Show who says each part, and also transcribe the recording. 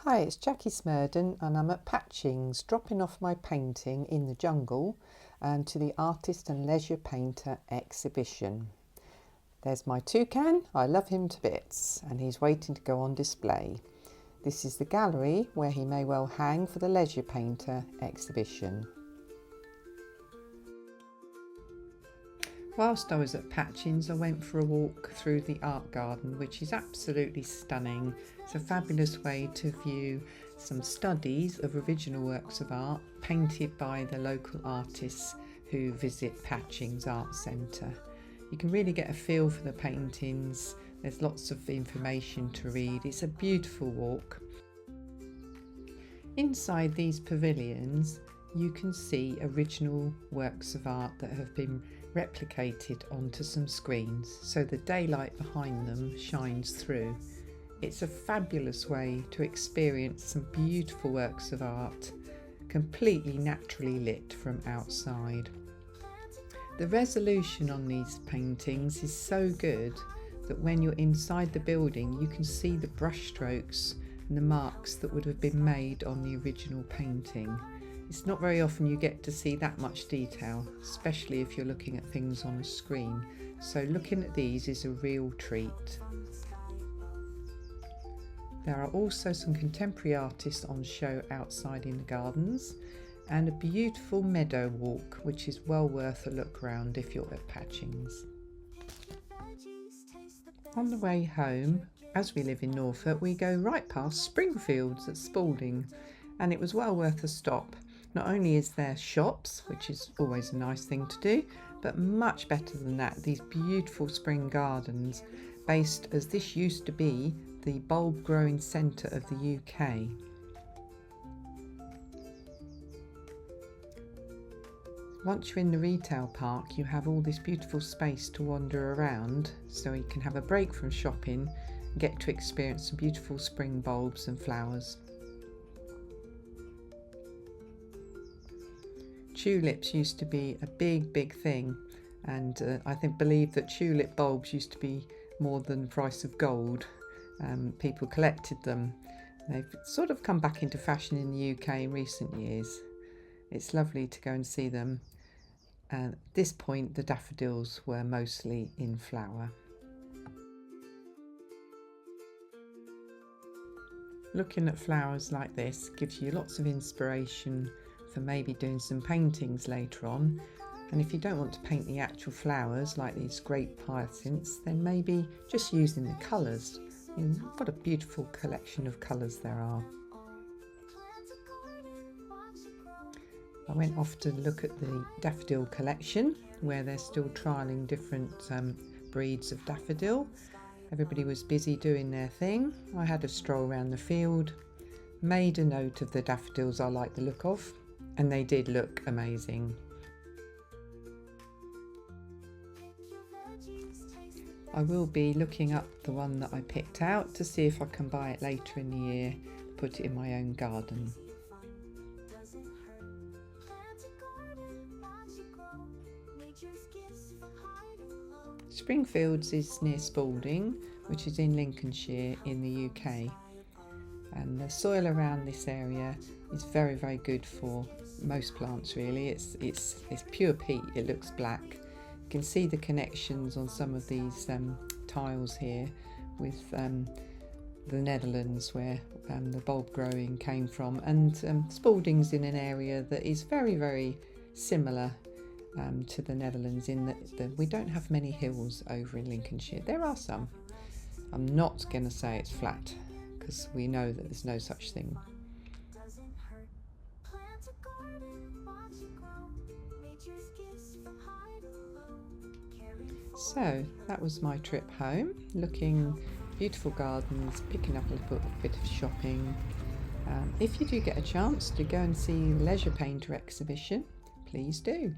Speaker 1: Hi, it's Jackie Smurden and I'm at Patchings dropping off my painting In the Jungle to the Artist and Leisure Painter exhibition. There's my toucan, I love him to bits, and he's waiting to go on display. This is the gallery where he may well hang for the Leisure Painter exhibition. Whilst I was at Patchings, I went for a walk through the art garden, which is absolutely stunning. It's a fabulous way to view some studies of original works of art painted by the local artists who visit Patchings Art Centre. You can really get a feel for the paintings. There's lots of information to read. It's a beautiful walk. Inside these pavilions, you can see original works of art that have been replicated onto some screens, so the daylight behind them shines through. It's a fabulous way to experience some beautiful works of art, completely naturally lit from outside. The resolution on these paintings is so good that when you're inside the building you can see the brush strokes and the marks that would have been made on the original painting. It's not very often you get to see that much detail, especially if you're looking at things on a screen. So looking at these is a real treat. There are also some contemporary artists on show outside in the gardens, and a beautiful meadow walk, which is well worth a look round if you're at Patchings. On the way home, as we live in Norfolk, we go right past Springfields at Spalding, and it was well worth a stop. Not only is there shops, which is always a nice thing to do, but much better than that, these beautiful spring gardens, based as this used to be the bulb growing centre of the UK. Once you're in the retail park, you have all this beautiful space to wander around, so you can have a break from shopping and get to experience some beautiful spring bulbs and flowers. Tulips used to be a big thing, and I believe that tulip bulbs used to be more than the price of gold. People collected them. They've sort of come back into fashion in the UK in recent years. It's lovely to go and see them. At this point the daffodils were mostly in flower. Looking at flowers like this gives you lots of inspiration for maybe doing some paintings later on, and if you don't want to paint the actual flowers like these great hyacinths, then maybe just using the colours. What a beautiful collection of colours there are. I went off to look at the daffodil collection, where they're still trialling different breeds of daffodil. Everybody was busy doing their thing. I had a stroll around the field, made a note of the daffodils I like the look of, and they did look amazing. I will be looking up the one that I picked out to see if I can buy it later in the year, put it in my own garden. Springfields is near Spalding, which is in Lincolnshire in the UK, and the soil around this area is very good for most plants really. It's pure peat, it looks black. You can see the connections on some of these tiles here with the Netherlands, where the bulb growing came from, and Spalding's in an area that is very similar to the Netherlands, in that we don't have many hills over in Lincolnshire. There are some. I'm not going to say it's flat, because we know that there's no such thing. So that was my trip home, looking beautiful gardens, picking up a little bit of shopping. If you do get a chance to go and see the Leisure Painter exhibition, please do.